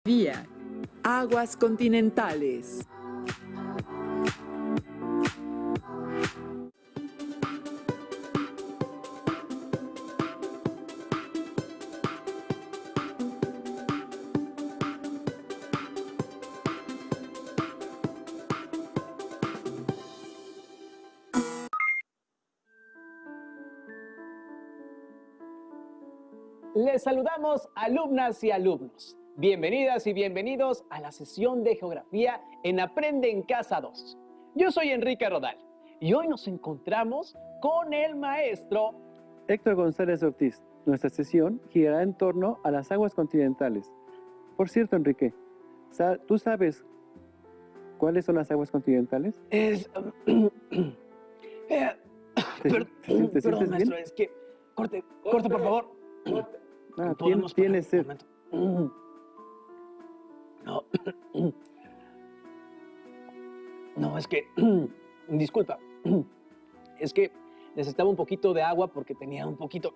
Vía. Aguas continentales. Les saludamos, alumnas y alumnos. Bienvenidas y bienvenidos a la sesión de Geografía en Aprende en Casa 2. Yo soy Enrique Rodal y hoy nos encontramos con el maestro Héctor González Ortiz. Nuestra sesión girará en torno a las aguas continentales. Por cierto, Enrique, ¿tú sabes cuáles son las aguas continentales? Perdón, sientes maestro, bien? es que... Corte, por favor. Tienes sed. No. No, es que... Disculpa. Es que necesitaba un poquito de agua porque tenía un poquito...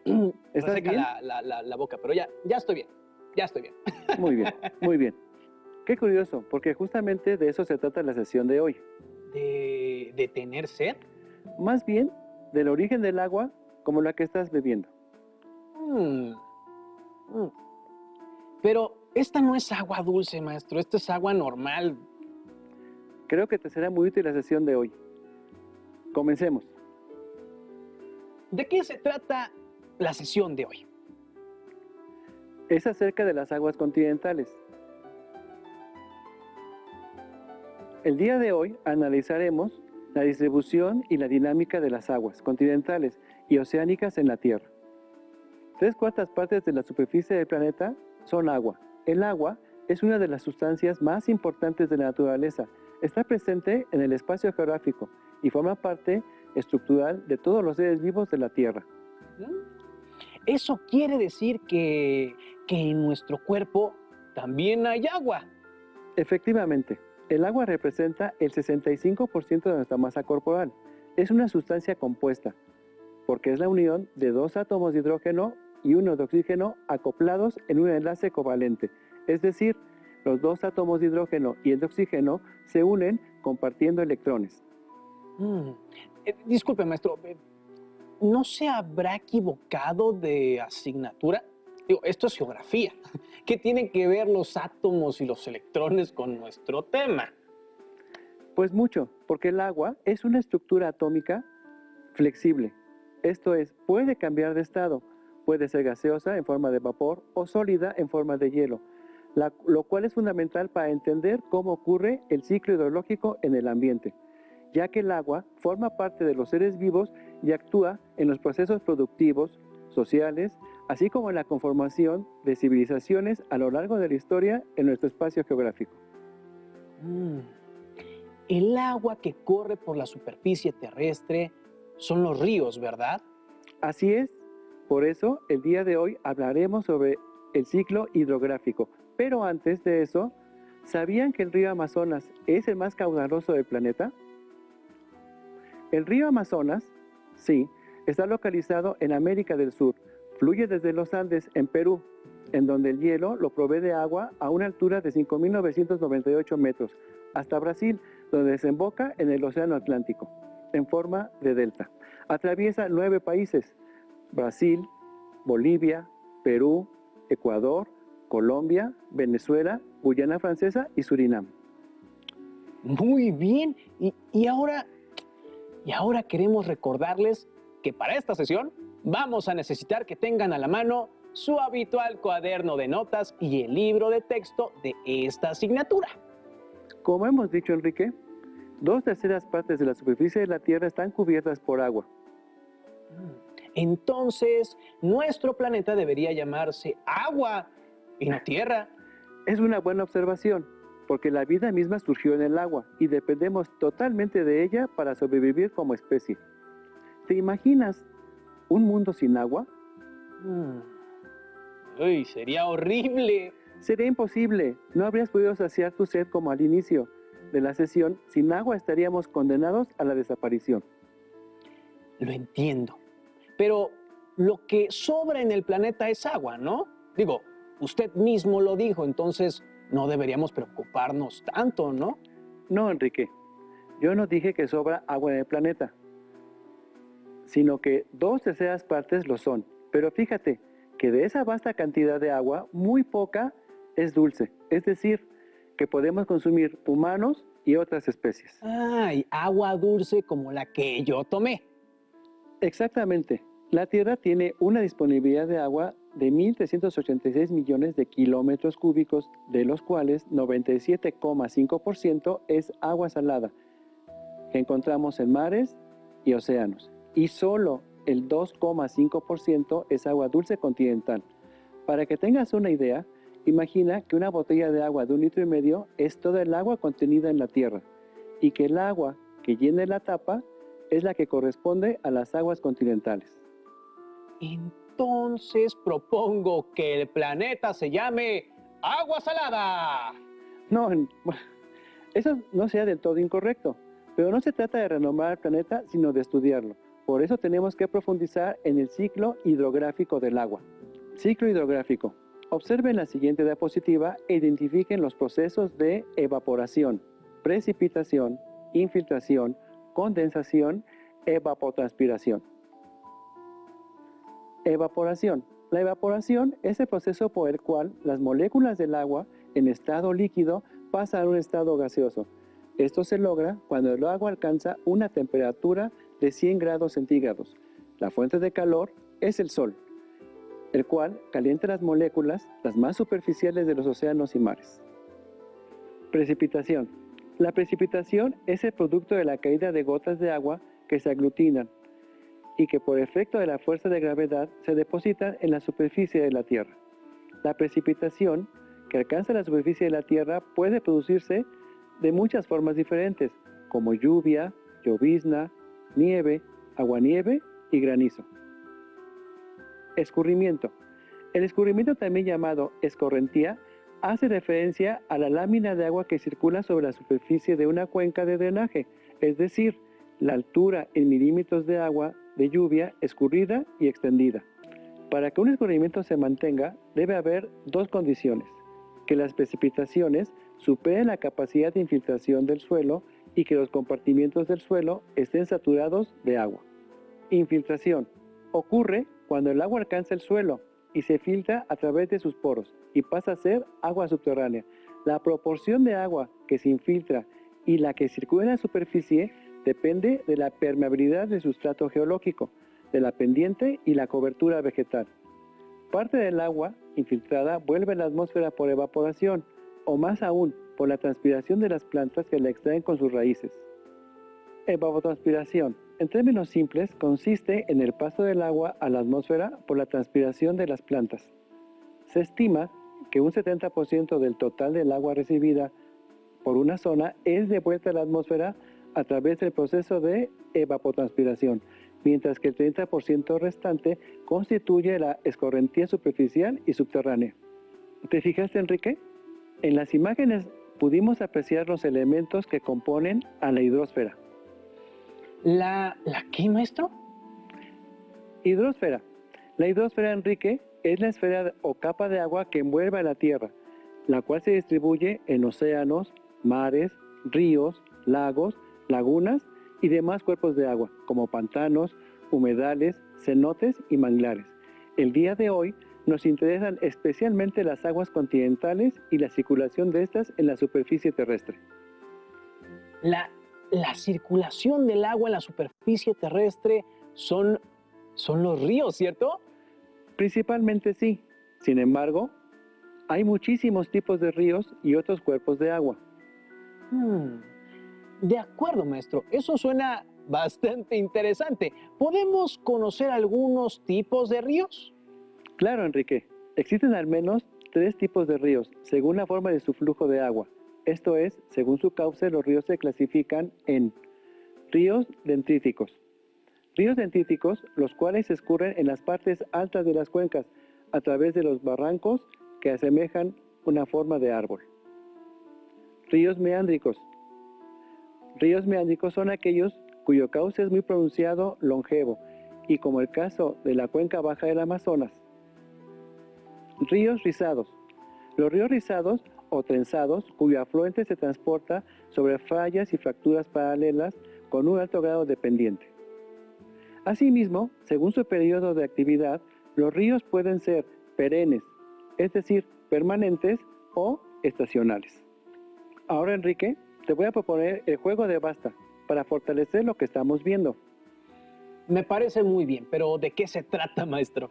¿Estás reseca bien? la boca, pero ya estoy bien. Ya estoy bien. Muy bien, muy bien. Qué curioso, porque justamente de eso se trata la sesión de hoy. ¿De tener sed? Más bien, del origen del agua como la que estás bebiendo. Pero esta no es agua dulce, maestro. Esta es agua normal. Creo que te será muy útil la sesión de hoy. Comencemos. ¿De qué se trata la sesión de hoy? Es acerca de las aguas continentales. El día de hoy analizaremos la distribución y la dinámica de las aguas continentales y oceánicas en la Tierra. 3/4 partes de la superficie del planeta son agua. El agua es una de las sustancias más importantes de la naturaleza. Está presente en el espacio geográfico y forma parte estructural de todos los seres vivos de la Tierra. Eso quiere decir que en nuestro cuerpo también hay agua. Efectivamente, el agua representa el 65% de nuestra masa corporal. Es una sustancia compuesta, porque es la unión de 2 átomos de hidrógeno y 1 de oxígeno acoplados en un enlace covalente. Es decir, los 2 átomos de hidrógeno y el de oxígeno se unen compartiendo electrones. Disculpe, maestro, ¿no se habrá equivocado de asignatura? Digo, esto es geografía. ¿Qué tienen que ver los átomos y los electrones con nuestro tema? Pues mucho, porque el agua es una estructura atómica flexible. Esto es, puede cambiar de estado. Puede ser gaseosa en forma de vapor o sólida en forma de hielo, lo cual es fundamental para entender cómo ocurre el ciclo hidrológico en el ambiente, ya que el agua forma parte de los seres vivos y actúa en los procesos productivos, sociales, así como en la conformación de civilizaciones a lo largo de la historia en nuestro espacio geográfico. El agua que corre por la superficie terrestre son los ríos, ¿verdad? Así es. Por eso, el día de hoy hablaremos sobre el ciclo hidrográfico. Pero antes de eso, ¿sabían que el río Amazonas es el más caudaloso del planeta? El río Amazonas, sí, está localizado en América del Sur. Fluye desde los Andes, en Perú, en donde el hielo lo provee de agua a una altura de 5.998 metros, hasta Brasil, donde desemboca en el Océano Atlántico, en forma de delta. Atraviesa 9 países: Brasil, Bolivia, Perú, Ecuador, Colombia, Venezuela, Guyana Francesa y Surinam. Muy bien. Y ahora queremos recordarles que para esta sesión vamos a necesitar que tengan a la mano su habitual cuaderno de notas y el libro de texto de esta asignatura. Como hemos dicho, Enrique, 2/3 partes de la superficie de la Tierra están cubiertas por agua. Entonces, nuestro planeta debería llamarse agua y no tierra. Es una buena observación, porque la vida misma surgió en el agua y dependemos totalmente de ella para sobrevivir como especie. ¿Te imaginas un mundo sin agua? Uy, sería horrible. Sería imposible. No habrías podido saciar tu sed como al inicio de la sesión. Sin agua estaríamos condenados a la desaparición. Lo entiendo. Pero lo que sobra en el planeta es agua, ¿no? Digo, usted mismo lo dijo, entonces, no deberíamos preocuparnos tanto, ¿no? No, Enrique, yo no dije que sobra agua en el planeta, sino que 2/3 partes lo son. Pero fíjate que de esa vasta cantidad de agua, muy poca es dulce, es decir, que podemos consumir humanos y otras especies. Ay, agua dulce como la que yo tomé. Exactamente. La Tierra tiene una disponibilidad de agua de 1.386 millones de kilómetros cúbicos, de los cuales 97,5% es agua salada, que encontramos en mares y océanos, y solo el 2,5% es agua dulce continental. Para que tengas una idea, imagina que una botella de agua de 1,5 litros es toda el agua contenida en la Tierra, y que el agua que llene la tapa es la que corresponde a las aguas continentales. Entonces propongo que el planeta se llame agua salada. No, eso no sea del todo incorrecto, pero no se trata de renombrar el planeta, sino de estudiarlo. Por eso tenemos que profundizar en el ciclo hidrográfico del agua. Ciclo hidrográfico. Observen la siguiente diapositiva e identifiquen los procesos de evaporación, precipitación, infiltración, condensación, evapotranspiración. Evaporación. La evaporación es el proceso por el cual las moléculas del agua en estado líquido pasan a un estado gaseoso. Esto se logra cuando el agua alcanza una temperatura de 100 grados centígrados. La fuente de calor es el sol, el cual calienta las moléculas, las más superficiales de los océanos y mares. Precipitación. La precipitación es el producto de la caída de gotas de agua que se aglutinan y que por efecto de la fuerza de gravedad se depositan en la superficie de la Tierra. La precipitación que alcanza la superficie de la Tierra puede producirse de muchas formas diferentes, como lluvia, llovizna, nieve, aguanieve y granizo. Escurrimiento. El escurrimiento, también llamado escorrentía, hace referencia a la lámina de agua que circula sobre la superficie de una cuenca de drenaje, es decir, la altura en milímetros de agua de lluvia escurrida y extendida. Para que un escurrimiento se mantenga, debe haber dos condiciones: que las precipitaciones superen la capacidad de infiltración del suelo y que los compartimientos del suelo estén saturados de agua. Infiltración. Ocurre cuando el agua alcanza el suelo y se filtra a través de sus poros y pasa a ser agua subterránea. La proporción de agua que se infiltra y la que circula en la superficie depende de la permeabilidad del sustrato geológico, de la pendiente y la cobertura vegetal. Parte del agua infiltrada vuelve a la atmósfera por evaporación, o más aún, por la transpiración de las plantas que la extraen con sus raíces. Evapotranspiración, en términos simples, consiste en el paso del agua a la atmósfera por la transpiración de las plantas. Se estima que un 70% del total del agua recibida por una zona es devuelta a la atmósfera a través del proceso de evapotranspiración, mientras que el 30% restante constituye la escorrentía superficial y subterránea. ¿Te fijaste, Enrique? En las imágenes pudimos apreciar los elementos que componen a la hidrosfera. ¿La qué, maestro? Hidrosfera. La hidrosfera, Enrique, es la esfera o capa de agua que envuelve a la Tierra, la cual se distribuye en océanos, mares, ríos, lagos, lagunas y demás cuerpos de agua, como pantanos, humedales, cenotes y manglares. El día de hoy nos interesan especialmente las aguas continentales y la circulación de estas en la superficie terrestre. La circulación del agua en la superficie terrestre son los ríos, ¿cierto? Principalmente sí. Sin embargo, hay muchísimos tipos de ríos y otros cuerpos de agua. De acuerdo, maestro. Eso suena bastante interesante. ¿Podemos conocer algunos tipos de ríos? Claro, Enrique. Existen al menos 3 tipos de ríos, según la forma de su flujo de agua. Esto es, según su cauce, los ríos se clasifican en ríos dendríticos. Ríos dendríticos, los cuales escurren en las partes altas de las cuencas, a través de los barrancos que asemejan una forma de árbol. Ríos meándricos. Ríos meándricos son aquellos cuyo cauce es muy pronunciado, longevo, y como el caso de la cuenca baja del Amazonas. Ríos rizados. Los ríos rizados o trenzados cuyo afluente se transporta sobre fallas y fracturas paralelas con un alto grado de pendiente. Asimismo, según su periodo de actividad, los ríos pueden ser perennes, es decir, permanentes o estacionales. Ahora, Enrique, te voy a proponer el juego de basta para fortalecer lo que estamos viendo. Me parece muy bien, pero ¿de qué se trata, maestro?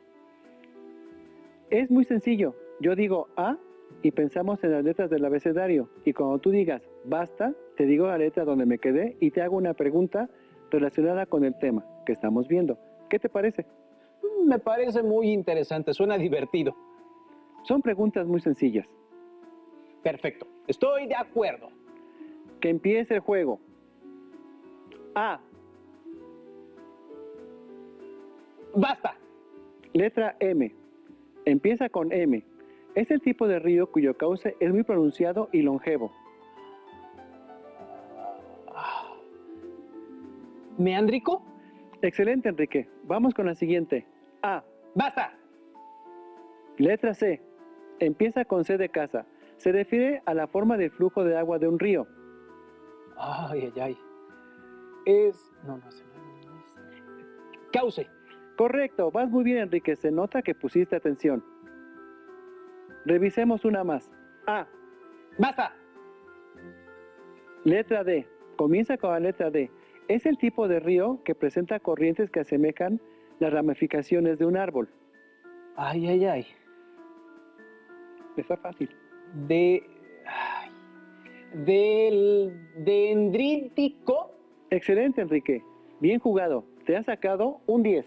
Es muy sencillo. Yo digo A y pensamos en las letras del abecedario. Y cuando tú digas basta, te digo la letra donde me quedé y te hago una pregunta relacionada con el tema que estamos viendo. ¿Qué te parece? Me parece muy interesante, suena divertido. Son preguntas muy sencillas. Perfecto, estoy de acuerdo. Que empiece el juego. A. ¡Basta! Letra M. Empieza con M. Es el tipo de río cuyo cauce es muy pronunciado y longevo. ¿Meándrico? Excelente, Enrique. Vamos con la siguiente. A. ¡Basta! Letra C. Empieza con C de casa. Se refiere a la forma de flujo de agua de un río. Ay, ay, ay. Es... No, no sé. Cauce. Correcto. Vas muy bien, Enrique. Se nota que pusiste atención. Revisemos una más. A. ¡Basta! Letra D. Comienza con la letra D. Es el tipo de río que presenta corrientes que asemejan las ramificaciones de un árbol. Ay, ay, ay. Está fácil. Dendrítico. Excelente, Enrique. Bien jugado. Te has sacado un 10.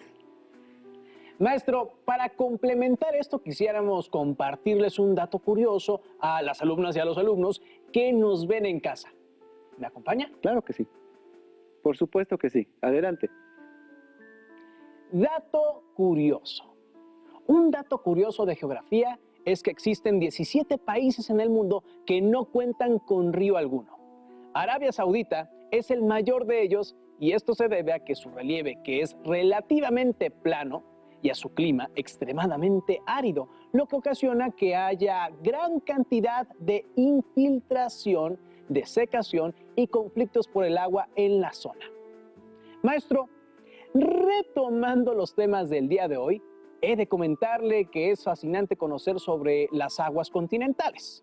Maestro, para complementar esto quisiéramos compartirles un dato curioso a las alumnas y a los alumnos que nos ven en casa. ¿Me acompaña? Claro que sí. Por supuesto que sí. Adelante. Dato curioso. Un dato curioso de geografía es que existen 17 países en el mundo que no cuentan con río alguno. Arabia Saudita es el mayor de ellos y esto se debe a que su relieve, que es relativamente plano, y a su clima extremadamente árido, lo que ocasiona que haya gran cantidad de infiltración, desecación y conflictos por el agua en la zona. Maestro, retomando los temas del día de hoy, he de comentarle que es fascinante conocer sobre las aguas continentales.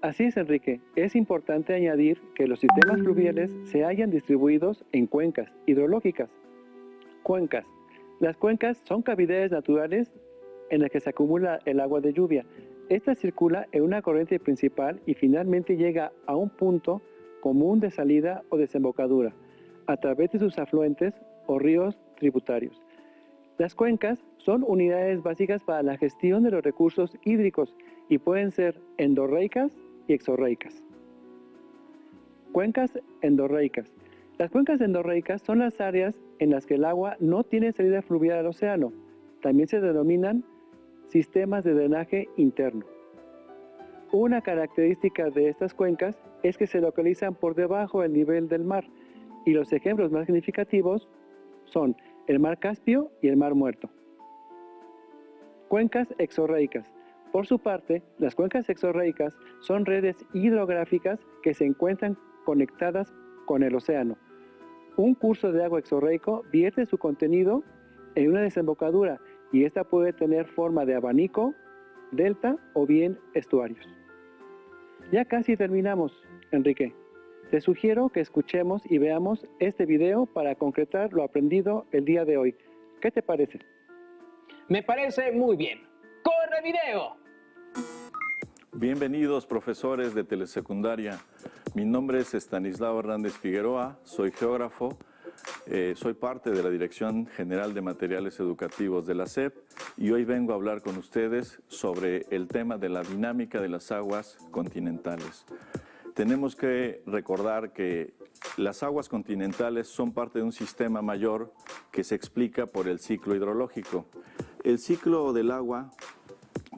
Así es, Enrique. Es importante añadir que los sistemas fluviales se hallan distribuidos en cuencas hidrológicas. Cuencas. Las cuencas son cavidades naturales en las que se acumula el agua de lluvia. Esta circula en una corriente principal y finalmente llega a un punto común de salida o desembocadura, a través de sus afluentes o ríos tributarios. Las cuencas son unidades básicas para la gestión de los recursos hídricos y pueden ser endorreicas y exorreicas. Cuencas endorreicas. Las cuencas endorreicas son las áreas en las que el agua no tiene salida fluvial al océano. También se denominan sistemas de drenaje interno. Una característica de estas cuencas es que se localizan por debajo del nivel del mar, y los ejemplos más significativos son el mar Caspio y el mar Muerto. Cuencas exorreicas. Por su parte, las cuencas exorreicas son redes hidrográficas que se encuentran conectadas con el océano. Un curso de agua exorreico vierte su contenido en una desembocadura y esta puede tener forma de abanico, delta o bien estuarios. Ya casi terminamos, Enrique. Te sugiero que escuchemos y veamos este video para concretar lo aprendido el día de hoy. ¿Qué te parece? Me parece muy bien. ¡Corre video! Bienvenidos, profesores de telesecundaria. Mi nombre es Estanislao Hernández Figueroa, soy geógrafo, soy parte de la Dirección General de Materiales Educativos de la SEP y hoy vengo a hablar con ustedes sobre el tema de la dinámica de las aguas continentales. Tenemos que recordar que las aguas continentales son parte de un sistema mayor que se explica por el ciclo hidrológico. El ciclo del agua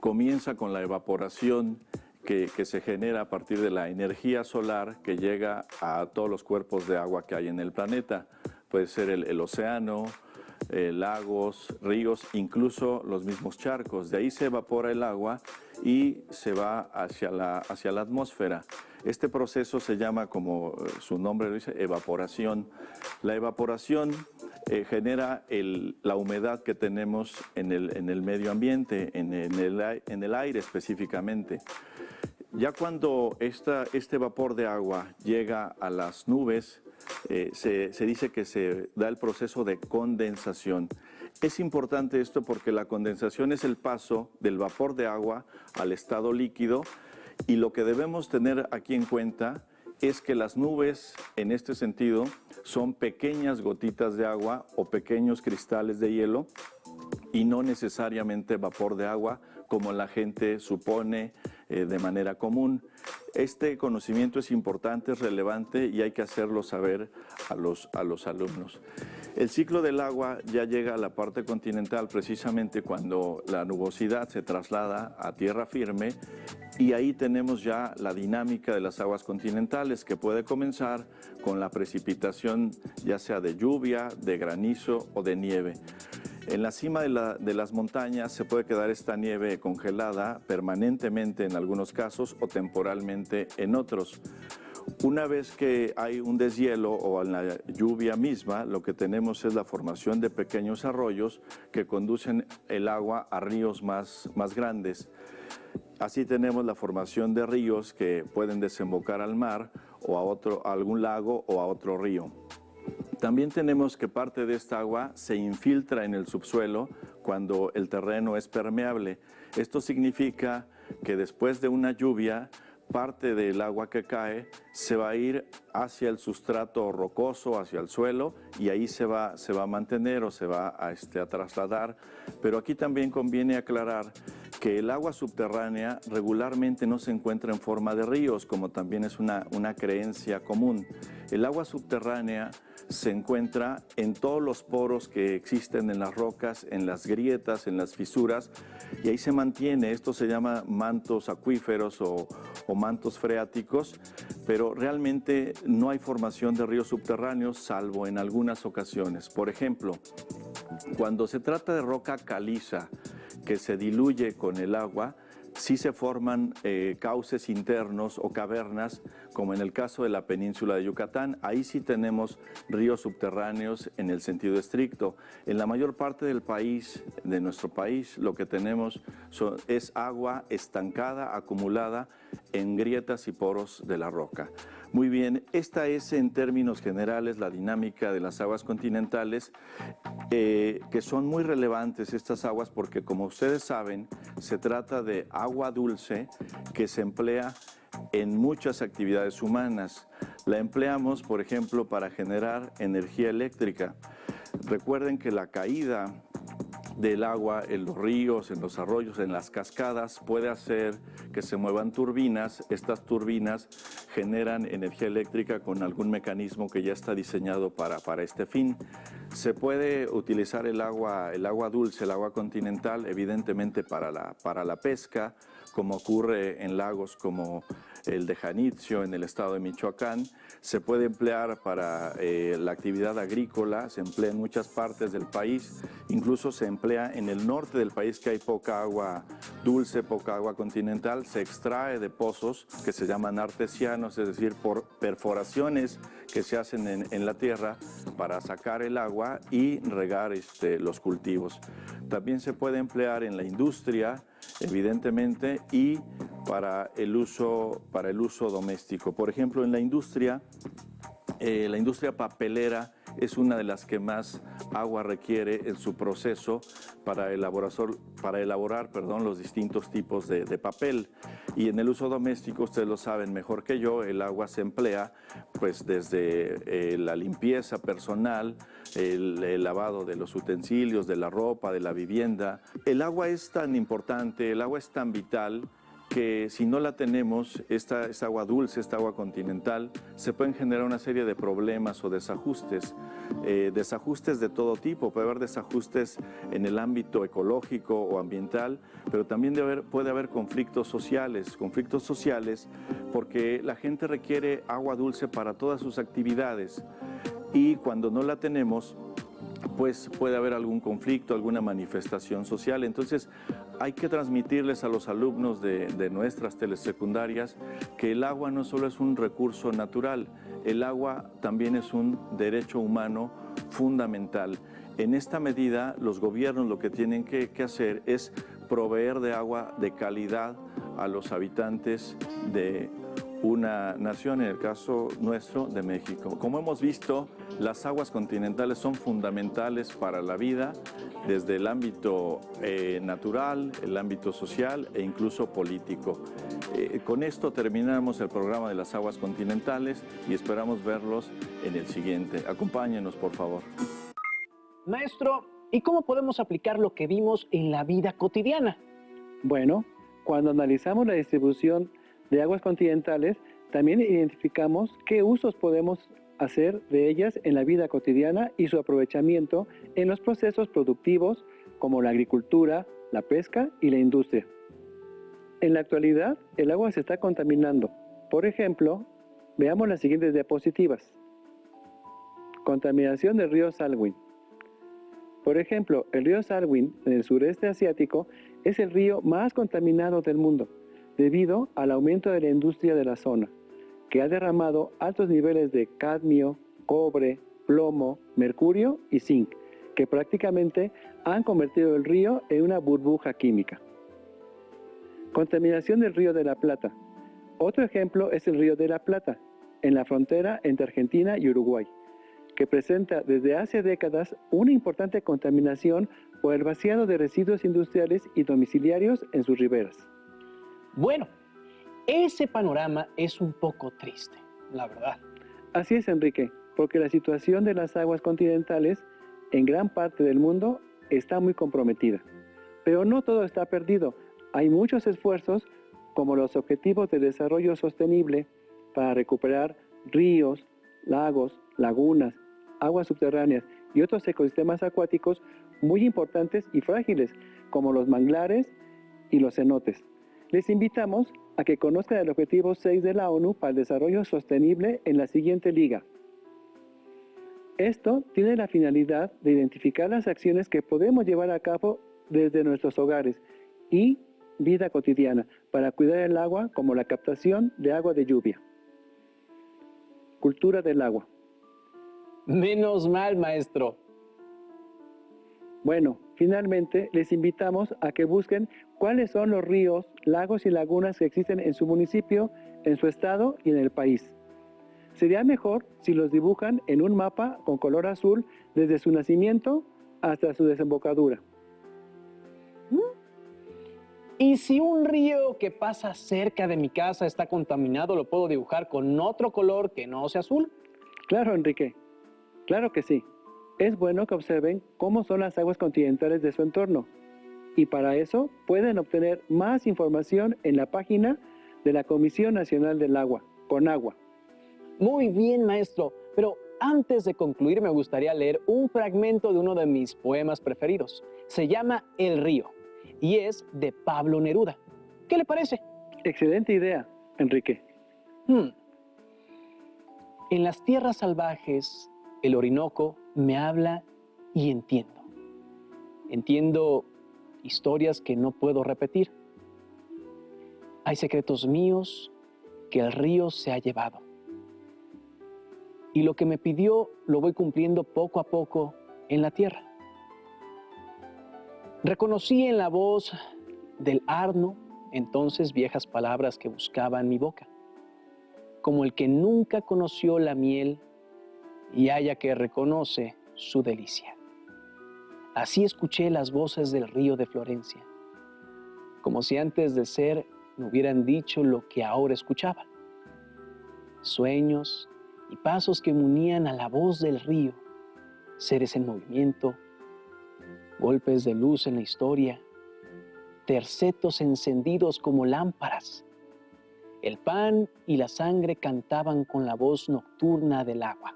comienza con la evaporación que se genera a partir de la energía solar que llega a todos los cuerpos de agua que hay en el planeta. Puede ser el océano, lagos, ríos, incluso los mismos charcos. De ahí se evapora el agua y se va hacia la atmósfera. Este proceso se llama, como su nombre lo dice, evaporación. La evaporación genera la humedad que tenemos en el medio ambiente, en el aire específicamente. Ya cuando este vapor de agua llega a las nubes, se dice que se da el proceso de condensación. Es importante esto porque la condensación es el paso del vapor de agua al estado líquido, y lo que debemos tener aquí en cuenta es que las nubes, en este sentido, son pequeñas gotitas de agua o pequeños cristales de hielo y no necesariamente vapor de agua como la gente supone de manera común. Este conocimiento es importante, es relevante y hay que hacerlo saber a los alumnos. El ciclo del agua ya llega a la parte continental precisamente cuando la nubosidad se traslada a tierra firme, y ahí tenemos ya la dinámica de las aguas continentales, que puede comenzar con la precipitación ya sea de lluvia, de granizo o de nieve. En la cima de las montañas se puede quedar esta nieve congelada permanentemente en algunos casos o temporalmente en otros. Una vez que hay un deshielo o en la lluvia misma, lo que tenemos es la formación de pequeños arroyos que conducen el agua a ríos más grandes. Así tenemos la formación de ríos que pueden desembocar al mar o a algún lago o a otro río. También tenemos que parte de esta agua se infiltra en el subsuelo cuando el terreno es permeable. Esto significa que después de una lluvia, parte del agua que cae se va a ir hacia el sustrato rocoso, hacia el suelo, y ahí se va a mantener o se va a trasladar. Pero aquí también conviene aclarar que el agua subterránea regularmente no se encuentra en forma de ríos, como también es una creencia común. El agua subterránea se encuentra en todos los poros que existen en las rocas, en las grietas, en las fisuras, y ahí se mantiene. Esto se llama mantos acuíferos o mantos freáticos, pero realmente no hay formación de ríos subterráneos salvo en algunas ocasiones. Por ejemplo, cuando se trata de roca caliza que se diluye con el agua, sí se forman cauces internos o cavernas, como en el caso de la península de Yucatán. Ahí sí tenemos ríos subterráneos en el sentido estricto. En la mayor parte del país, de nuestro país, lo que tenemos es agua estancada, acumulada en grietas y poros de la roca. Muy bien, esta es en términos generales la dinámica de las aguas continentales, que son muy relevantes estas aguas porque, como ustedes saben, se trata de agua dulce que se emplea en muchas actividades humanas. La empleamos, por ejemplo, para generar energía eléctrica. Recuerden que la caída del agua en los ríos, en los arroyos, en las cascadas, puede hacer que se muevan turbinas. Estas turbinas generan energía eléctrica con algún mecanismo que ya está diseñado para este fin. Se puede utilizar el agua dulce, el agua continental, evidentemente para la pesca, como ocurre en lagos como el de Janitzio, en el estado de Michoacán. Se puede emplear para la actividad agrícola, se emplea en muchas partes del país, incluso se emplea en el norte del país, que hay poca agua dulce, poca agua continental. Se extrae de pozos que se llaman artesianos, es decir, por perforaciones que se hacen en la tierra para sacar el agua y regar los cultivos. También se puede emplear en la industria, evidentemente, y para el uso doméstico. Por ejemplo, en la industria papelera es una de las que más agua requiere en su proceso para elaborar los distintos tipos de papel. Y en el uso doméstico, ustedes lo saben mejor que yo, el agua se emplea pues desde la limpieza personal, el lavado de los utensilios, de la ropa, de la vivienda. El agua es tan importante, el agua es tan vital, que si no la tenemos, esta agua dulce, esta agua continental, se pueden generar una serie de problemas o desajustes. Desajustes de todo tipo. Puede haber desajustes en el ámbito ecológico o ambiental, pero también puede haber conflictos sociales porque la gente requiere agua dulce para todas sus actividades, y cuando no la tenemos, pues puede haber algún conflicto, alguna manifestación social. Entonces hay que transmitirles a los alumnos de nuestras telesecundarias que el agua no solo es un recurso natural, el agua también es un derecho humano fundamental. En esta medida, los gobiernos lo que tienen que hacer es proveer de agua de calidad a los habitantes de una nación, en el caso nuestro, de México. Como hemos visto, las aguas continentales son fundamentales para la vida, desde el ámbito natural, el ámbito social e incluso político. Con esto terminamos el programa de las aguas continentales y esperamos verlos en el siguiente. Acompáñenos, por favor. Maestro, ¿y cómo podemos aplicar lo que vimos en la vida cotidiana? Bueno, cuando analizamos la distribución de aguas continentales, también identificamos qué usos podemos hacer de ellas en la vida cotidiana y su aprovechamiento en los procesos productivos como la agricultura, la pesca y la industria. En la actualidad, el agua se está contaminando. Por ejemplo, veamos las siguientes diapositivas. Contaminación del río Salween. Por ejemplo, el río Salween en el sureste asiático es el río más contaminado del mundo, debido al aumento de la industria de la zona, que ha derramado altos niveles de cadmio, cobre, plomo, mercurio y zinc, que prácticamente han convertido el río en una burbuja química. Contaminación del río de la Plata. Otro ejemplo es el río de la Plata, en la frontera entre Argentina y Uruguay, que presenta desde hace décadas una importante contaminación por el vaciado de residuos industriales y domiciliarios en sus riberas. Bueno, ese panorama es un poco triste, la verdad. Así es, Enrique, porque la situación de las aguas continentales en gran parte del mundo está muy comprometida. Pero no todo está perdido. Hay muchos esfuerzos, como los Objetivos de Desarrollo Sostenible, para recuperar ríos, lagos, lagunas, aguas subterráneas y otros ecosistemas acuáticos muy importantes y frágiles, como los manglares y los cenotes. Les invitamos a que conozcan el Objetivo 6 de la ONU para el Desarrollo Sostenible en la siguiente liga. Esto tiene la finalidad de identificar las acciones que podemos llevar a cabo desde nuestros hogares y vida cotidiana para cuidar el agua, como la captación de agua de lluvia. Cultura del agua. Menos mal, maestro. Bueno, finalmente les invitamos a que busquen cuáles son los ríos, lagos y lagunas que existen en su municipio, en su estado y en el país. Sería mejor si los dibujan en un mapa con color azul desde su nacimiento hasta su desembocadura. ¿Y si un río que pasa cerca de mi casa está contaminado, lo puedo dibujar con otro color que no sea azul? Claro, Enrique. Claro que sí. Es bueno que observen cómo son las aguas continentales de su entorno. Y para eso pueden obtener más información en la página de la Comisión Nacional del Agua, CONAGUA. Muy bien, maestro. Pero antes de concluir, me gustaría leer un fragmento de uno de mis poemas preferidos. Se llama El río y es de Pablo Neruda. ¿Qué le parece? Excelente idea, Enrique. En las tierras salvajes, el Orinoco me habla y entiendo. Entiendo historias que no puedo repetir. Hay secretos míos que el río se ha llevado. Y lo que me pidió lo voy cumpliendo poco a poco en la tierra. Reconocí en la voz del Arno entonces viejas palabras que buscaban mi boca, como el que nunca conoció la miel y haya que reconoce su delicia. Así escuché las voces del río de Florencia, como si antes de ser me hubieran dicho lo que ahora escuchaba. Sueños y pasos que me unían a la voz del río, seres en movimiento, golpes de luz en la historia, tercetos encendidos como lámparas. El pan y la sangre cantaban con la voz nocturna del agua.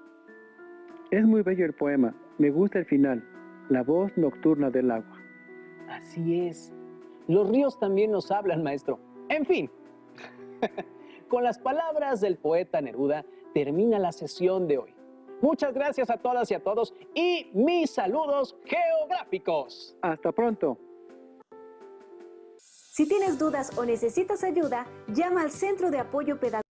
Es muy bello el poema. Me gusta el final, la voz nocturna del agua. Así es. Los ríos también nos hablan, maestro. En fin, con las palabras del poeta Neruda termina la sesión de hoy. Muchas gracias a todas y a todos y mis saludos geográficos. Hasta pronto. Si tienes dudas o necesitas ayuda, llama al Centro de Apoyo Pedagógico